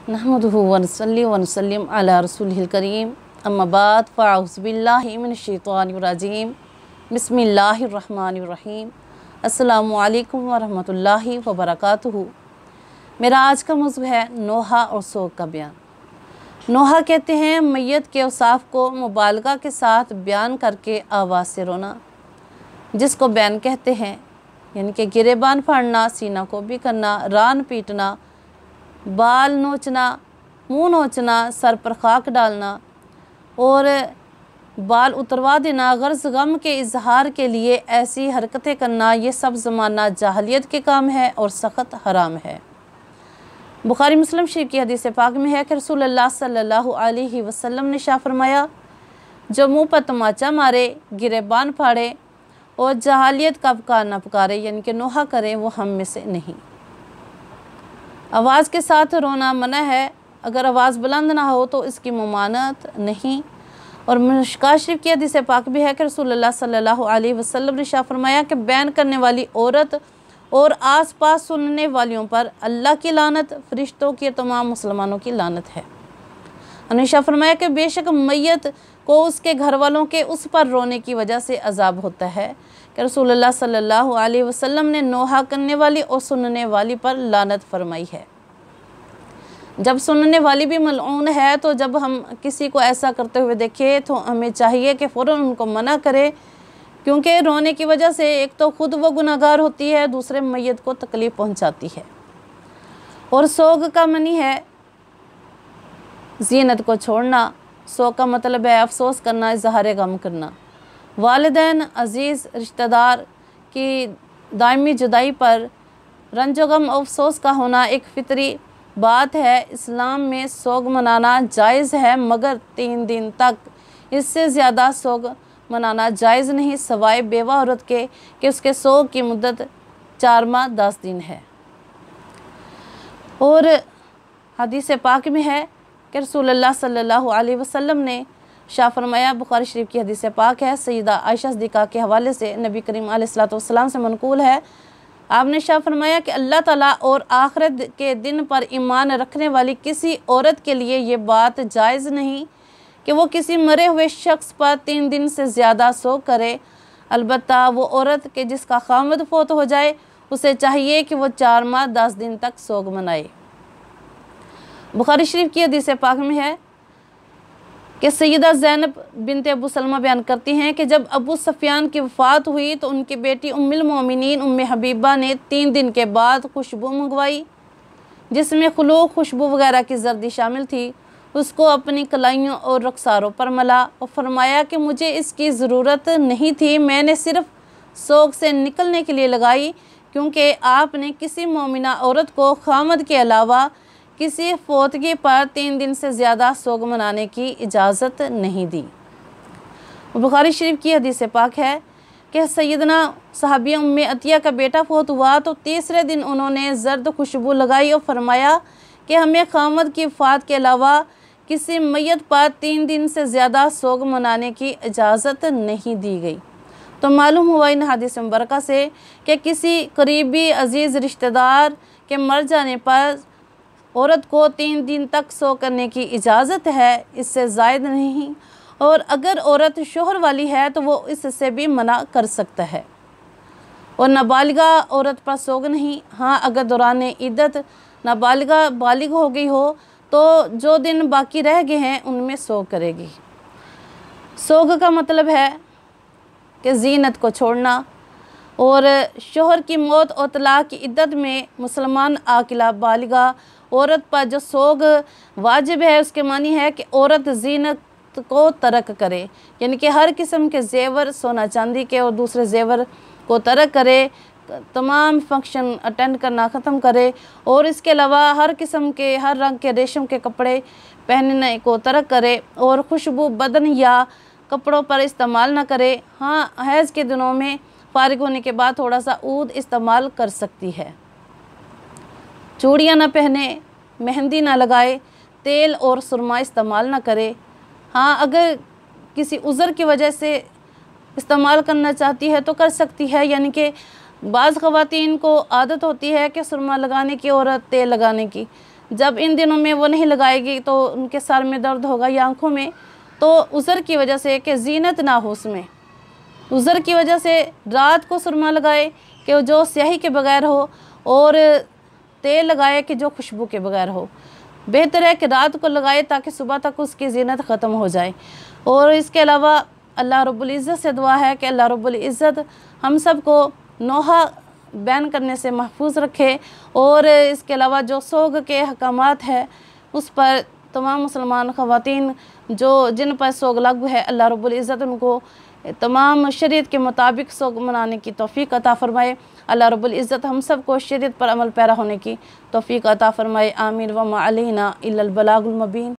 नहमदुहु व नसल्ली व नसल्लिम अला रसूलिहिल करीम अम्मा बाद फ़अऊज़ु बिल्लाहि मिनश शैतानिर रजीम बिस्मिल्लाहिर रहमानिर रहीम अस्सलामु अलैकुम व रहमतुल्लाहि व बरकातुहू। मेरा आज का मौज़ू है नोहा और सोग का बयान। नोहा कहते हैं मैयत के औसाफ को मुबालगा के साथ बयान करके आवाज़ से रोना, जिसको बयान कहते हैं, यानी कि गिरेबान फाड़ना, सीना को भी करना, रान पीटना, बाल नोचना, मुंह नोचना, सर पर खाक डालना और बाल उतरवा देना, गर्ज गम के इजहार के लिए ऐसी हरकतें करना, ये सब ज़माना जाहलियत के काम है और सख्त हराम है। बुखारी मुस्लिम शरीफ की हदीस पाक में है कि रसूलुल्लाह सल्लल्लाहु अलैहि वसल्लम ने शाह फरमाया, जो मुँह पर तमाचा मारे, गिरेबान फाड़े और जाहलियत का पुकार न पुकारे, यानी कि नोहा करे, वो हम में से नहीं। आवाज़ के साथ रोना मना है, अगर आवाज़ बुलंद ना हो तो इसकी ममानत नहीं। और मिशकात शरीफ की हदीस पाक भी है कि रसूलुल्लाह सल्लल्लाहु अलैहि वसल्लम ने शाह फरमाया कि बयान करने वाली औरत और आस-पास सुनने वालियों पर अल्लाह की लानत, फरिश्तों की, तमाम मुसलमानों की लानत है। उन्होंने शाह फरमाया कि बेशक मैयत को उसके घर वालों के उस पर रोने की वजह से अजाब होता है कि रसूलुल्लाह सल्लल्लाहु अलैहि वसल्लम ने नोहा करने वाली और सुनने वाली पर लानत फरमाई है। जब सुनने वाली भी मलऊन है, तो जब हम किसी को ऐसा करते हुए देखें तो हमें चाहिए कि फ़ौरन उनको मना करें, क्योंकि रोने की वजह से एक तो ख़ुद वो गुनहगार होती है, दूसरे मैयत को तकलीफ़ पहुंचाती है। और सोग का मनी है ज़ीनत को छोड़ना। सोग का मतलब है अफसोस करना, इज़हार गम करना। वालिदैन, अज़ीज़, रिश्तेदार की दायमी जुदाई पर रंजो गम अफसोस का होना एक फ़ितरी बात है। इस्लाम में सोग मनाना जायज़ है, मगर 3 दिन तक, इससे ज़्यादा सोग मनाना जायज़ नहीं, सवाए बेवा औरत के कि उसके सोग की मुद्दत 4 माह 10 दिन है। और हदीस पाक में है कि रसूलुल्लाह सल्लल्लाहु अलैहि वसल्लम ने शाह फरमाया, बुखारी शरीफ की हदीस पाक है, सैयदा आयशा सिद्दीक़ा के हवाले से नबी करीम अलैहिस्सलातु वस्सलाम से मनकूल है। आपने शाह फरमाया कि अल्लाह ताला और आखिरत के दिन पर ईमान रखने वाली किसी औरत के लिए ये बात जायज़ नहीं कि वो किसी मरे हुए शख्स पर 3 दिन से ज़्यादा सोग करे। अलबत्ता वो औरत के जिसका खामद फौत हो जाए, उसे चाहिए कि वो 4 माह 10 दिन तक सोग मनाए। बुखारी शरीफ की हदीस पाक में है कि सैयदा ज़ैनब बिनते अबू सलमा बयान करती हैं कि जब अबू सफ़ियान की वफ़ात हुई तो उनकी बेटी उम्मुल मोमिनीन उम्मे हबीबा ने 3 दिन के बाद खुशबू मंगवाई, जिसमें खुलूक, खुशबू वगैरह की जर्दी शामिल थी। उसको अपनी कलाइयों और रुखसारों पर मला और फरमाया कि मुझे इसकी ज़रूरत नहीं थी, मैंने सिर्फ़ सोग से निकलने के लिए लगाई, क्योंकि आपने किसी मोमिना औरत को खामद के अलावा किसी फोतगी पर 3 दिन से ज़्यादा सोग मनाने की इजाज़त नहीं दी। बुखारी शरीफ की हदीस पाक है कि सैयदना सहाबिया उम्मे अतिया का बेटा फोत हुआ तो तीसरे दिन उन्होंने जर्द खुशबू लगाई और फरमाया कि हमें खामद की वफ़ात के अलावा किसी मैयत पर 3 दिन से ज़्यादा सोग मनाने की इजाज़त नहीं दी गई। तो मालूम हुआ इन हदीस मुबारका से कि किसी करीबी अज़ीज़ रिश्तेदार के मर जाने पर औरत को 3 दिन तक सो करने की इजाज़त है, इससे ज़ायद नहीं। और अगर औरत शोहर वाली है तो वो इससे भी मना कर सकता है। और नाबालिगा औरत पर सोग नहीं। हाँ, अगर दौरान इद्दत नाबालिगा बालिग हो गई हो तो जो दिन बाकी रह गए हैं उनमें सोग करेगी। सोग का मतलब है कि ज़ीनत को छोड़ना। और शोहर की मौत और तलाक की इद्दत में मुसलमान आकिला बालिगा औरत पर जो सोग वाजिब है, उसके मानी है कि औरत ज़ीनत को तर्क करे, यानी कि हर किस्म के जेवर, सोना चांदी के और दूसरे जेवर को तर्क करे, तमाम फंक्शन अटेंड करना ख़त्म करे और इसके अलावा हर किस्म के, हर रंग के रेशम के कपड़े पहनने को तर्क करे और खुशबू बदन या कपड़ों पर इस्तेमाल न करे। हाँ, हैज़ के दिनों में फारिग होने के बाद थोड़ा सा ऊद इस्तेमाल कर सकती है। चूड़ियाँ न पहने, मेहंदी ना लगाए, तेल और सुरमा इस्तेमाल ना करे। हाँ, अगर किसी उज़र की वजह से इस्तेमाल करना चाहती है तो कर सकती है, यानी कि बाज़ ख़वातीन को आदत होती है कि सुरमा लगाने की और तेल लगाने की, जब इन दिनों में वो नहीं लगाएगी तो उनके सर में दर्द होगा या आँखों में, तो उज़र की वजह से कि ज़ीनत ना हो उसमें, उज़र की वजह से रात को सुरमा लगाए कि जो स्याही के बगैर हो, और तेल लगाए कि जो खुशबू के बगैर हो। बेहतर है कि रात को लगाए ताकि सुबह तक उसकी ज़ीनत ख़त्म हो जाए। और इसके अलावा अल्लाह रब्बुल इज़्ज़त से दुआ है कि अल्लाह रब्बुल इज़्ज़त हम सब को नोहा बैन करने से महफूज रखे। और इसके अलावा जो सोग के हकामात है उस पर तमाम मुसलमान ख़वातीन जो जिन पर सोग लागू है, अल्लाह रब्बुल इज़्ज़त उनको तमाम शरीयत के मुताबिक सोग मनाने की तौफ़ीक़ अता फ़रमाए। अल्लाह रब्बुल इज़्ज़त हम सब को शरीयत पर अमल पैरा होने की तौफ़ीक़ अता फ़रमाए। आमीन व मा अलैना इल्लल बलागुल मुबीन।